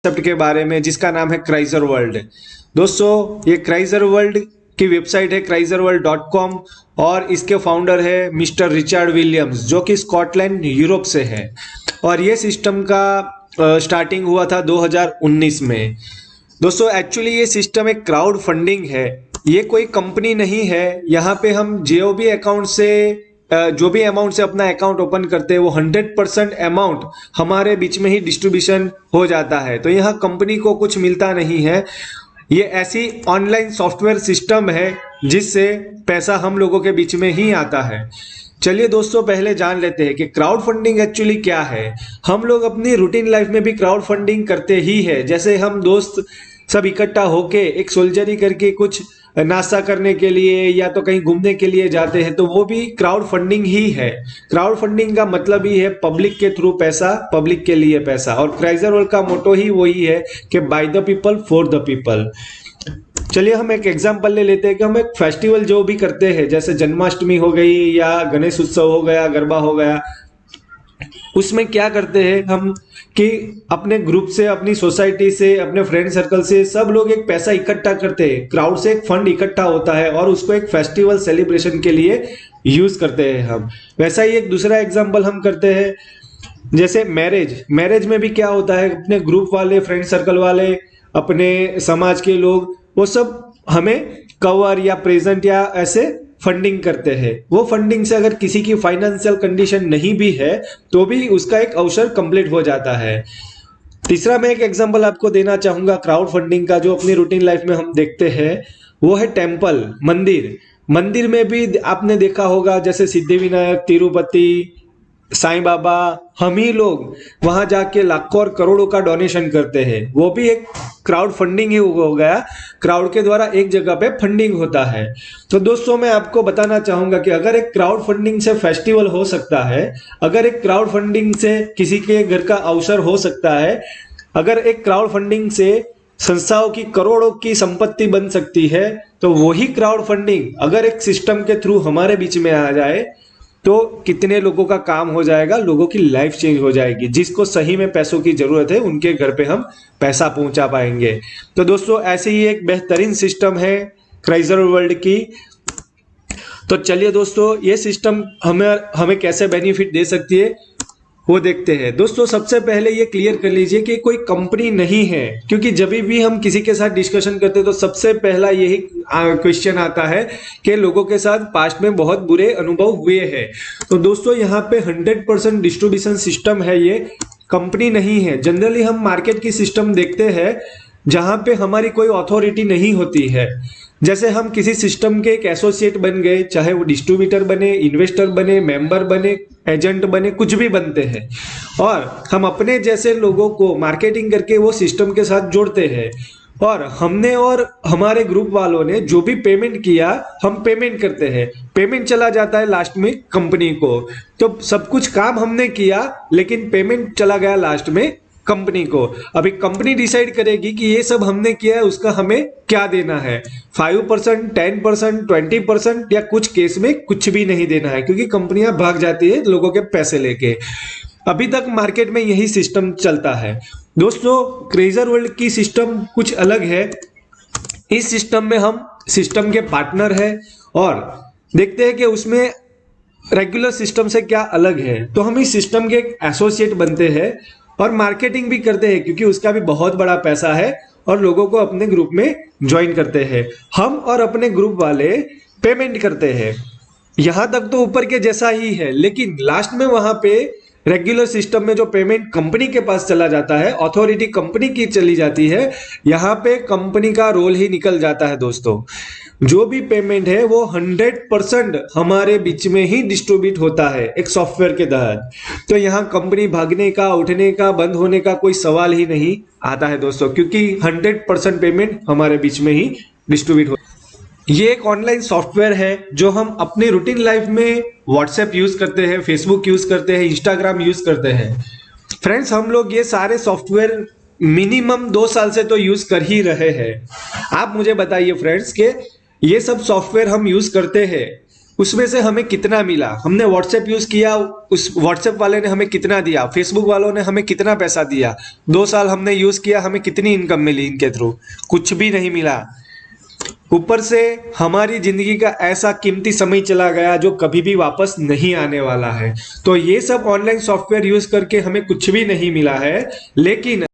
Concept के बारे में जिसका नाम है क्राइजर वर्ल्ड। दोस्तों ये क्राइजर वर्ल्ड की वेबसाइट है chryslerworld.com और इसके फाउंडर है मिस्टर रिचर्ड विलियम्स जो कि स्कॉटलैंड यूरोप से है। और ये सिस्टम का स्टार्टिंग हुआ था 2019 में। दोस्तों एक्चुअली ये सिस्टम एक क्राउड फंडिंग है, ये कोई कंपनी नहीं है। यहाँ पे हम जो भी अकाउंट से जो भी अमाउंट से अपना अकाउंट ओपन करते हैं वो 100% अमाउंट हमारे बीच में ही डिस्ट्रीब्यूशन हो जाता है। तो यहाँ कंपनी को कुछ मिलता नहीं है, ये ऐसी ऑनलाइन सॉफ्टवेयर सिस्टम है जिससे पैसा हम लोगों के बीच में ही आता है। चलिए दोस्तों पहले जान लेते हैं कि क्राउड फंडिंग एक्चुअली क्या है। हम लोग अपनी रूटीन लाइफ में भी क्राउड फंडिंग करते ही है, जैसे हम दोस्त सब इकट्ठा होके एक सोल्जरी करके कुछ नाश्ता करने के लिए या तो कहीं घूमने के लिए जाते हैं, तो वो भी क्राउड फंडिंग ही है। क्राउड फंडिंग का मतलब ही है पब्लिक के थ्रू पैसा, पब्लिक के लिए पैसा। और क्राइजर वर्ल्ड का मोटो ही वही है कि by the people for the people. चलिए हम एक एग्जांपल ले लेते हैं कि हम एक फेस्टिवल जो भी करते हैं, जैसे जन्माष्टमी हो गई या गणेश उत्सव हो गया, गरबा हो गया, उसमें क्या करते हैं हम कि अपने ग्रुप से, अपनी सोसाइटी से, अपने फ्रेंड सर्कल से सब लोग एक पैसा इकट्ठा करते हैं। क्राउड से एक फंड इकट्ठा होता है और उसको एक फेस्टिवल सेलिब्रेशन के लिए यूज करते हैं हम। वैसा ही एक दूसरा एग्जांपल हम करते हैं, जैसे मैरिज में भी क्या होता है, अपने ग्रुप वाले, फ्रेंड सर्कल वाले, अपने समाज के लोग, वो सब हमें कवर या प्रेजेंट या ऐसे फंडिंग करते हैं। वो फंडिंग से अगर किसी की फाइनेंशियल कंडीशन नहीं भी है तो भी उसका एक अवसर कंप्लीट हो जाता है। तीसरा मैं एक एग्जांपल आपको देना चाहूंगा क्राउड फंडिंग का जो अपनी रूटीन लाइफ में हम देखते हैं, वो है टेम्पल, मंदिर में भी आपने देखा होगा, जैसे सिद्धिविनायक, तिरुपति, साईं बाबा, हम ही लोग वहां जाके लाखों और करोड़ों का डोनेशन करते हैं। वो भी एक क्राउड फंडिंग ही हो गया, क्राउड के द्वारा एक जगह पे फंडिंग होता है। तो दोस्तों मैं आपको बताना चाहूंगा कि अगर एक क्राउड फंडिंग से फेस्टिवल हो सकता है, अगर एक क्राउड फंडिंग से किसी के घर का अवसर हो सकता है, अगर एक क्राउड फंडिंग से संस्थाओं की करोड़ों की संपत्ति बन सकती है, तो वही क्राउड फंडिंग अगर एक सिस्टम के थ्रू हमारे बीच में आ जाए तो कितने लोगों का काम हो जाएगा, लोगों की लाइफ चेंज हो जाएगी। जिसको सही में पैसों की जरूरत है उनके घर पे हम पैसा पहुंचा पाएंगे। तो दोस्तों ऐसे ही एक बेहतरीन सिस्टम है क्राइजर वर्ल्ड की। तो चलिए दोस्तों ये सिस्टम हमें कैसे बेनिफिट दे सकती है वो देखते हैं। दोस्तों सबसे पहले ये क्लियर कर लीजिए कि कोई कंपनी नहीं है, क्योंकि जब भी हम किसी के साथ डिस्कशन करते हैं तो सबसे पहला यही क्वेश्चन आता है कि लोगों के साथ पास्ट में बहुत बुरे अनुभव हुए हैं। तो दोस्तों यहाँ पे 100% डिस्ट्रीब्यूशन सिस्टम है, ये कंपनी नहीं है। जनरली हम मार्केट की सिस्टम देखते हैं जहां पे हमारी कोई अथॉरिटी नहीं होती है। जैसे हम किसी सिस्टम के एक एसोसिएट बन गए, चाहे वो डिस्ट्रीब्यूटर बने, इन्वेस्टर बने, मेंबर बने, एजेंट बने, कुछ भी बनते हैं, और हम अपने जैसे लोगों को मार्केटिंग करके वो सिस्टम के साथ जोड़ते हैं। और हमने और हमारे ग्रुप वालों ने जो भी पेमेंट किया, हम पेमेंट करते हैं, पेमेंट चला जाता है लास्ट में कंपनी को। तो सब कुछ काम हमने किया लेकिन पेमेंट चला गया लास्ट में कंपनी को। अभी कंपनी डिसाइड करेगी कि ये सब हमने किया है, उसका हमें क्या देना है, 5%, 10%, 20% या कुछ केस में कुछ भी नहीं देना है, क्योंकि कंपनियां भाग जाती है लोगों के पैसे लेके। अभी तक मार्केट में यही सिस्टम चलता है। दोस्तों क्राइजर वर्ल्ड की सिस्टम कुछ अलग है। इस सिस्टम में हम सिस्टम के पार्टनर है और देखते हैं कि उसमें रेगुलर सिस्टम से क्या अलग है। तो हम इस सिस्टम के एक एसोसिएट बनते हैं और मार्केटिंग भी करते हैं, क्योंकि उसका भी बहुत बड़ा पैसा है, और लोगों को अपने ग्रुप में ज्वाइन करते हैं। हम और अपने ग्रुप वाले पेमेंट करते हैं। यहां तक तो ऊपर के जैसा ही है, लेकिन लास्ट में वहां पे रेगुलर सिस्टम में जो पेमेंट कंपनी के पास चला जाता है, अथॉरिटी कंपनी की चली जाती है, यहाँ पे कंपनी का रोल ही निकल जाता है। दोस्तों जो भी पेमेंट है वो 100% हमारे बीच में ही डिस्ट्रीब्यूट होता है एक सॉफ्टवेयर के तहत। तो यहाँ कंपनी भागने का, उठने का, बंद होने का कोई सवाल ही नहीं आता है दोस्तों, क्योंकि 100% पेमेंट हमारे बीच में ही डिस्ट्रीब्यूट होता है। ये एक ऑनलाइन सॉफ्टवेयर है जो हम अपनी रूटीन लाइफ में व्हाट्सएप यूज करते हैं, फेसबुक यूज करते हैं, इंस्टाग्राम यूज करते हैं। फ्रेंड्स हम लोग ये सारे सॉफ्टवेयर मिनिमम 2 साल से तो यूज कर ही रहे हैं। आप मुझे बताइए फ्रेंड्स कि ये सब सॉफ्टवेयर हम यूज करते हैं उसमें से हमें कितना मिला, हमने व्हाट्सएप यूज किया, उस व्हाट्सएप वाले ने हमें कितना दिया, फेसबुक वालों ने हमें कितना पैसा दिया, 2 साल हमने यूज किया, हमें कितनी इनकम मिली इनके थ्रू, कुछ भी नहीं मिला। ऊपर से हमारी जिंदगी का ऐसा कीमती समय चला गया जो कभी भी वापस नहीं आने वाला है। तो ये सब ऑनलाइन सॉफ्टवेयर यूज करके हमें कुछ भी नहीं मिला है, लेकिन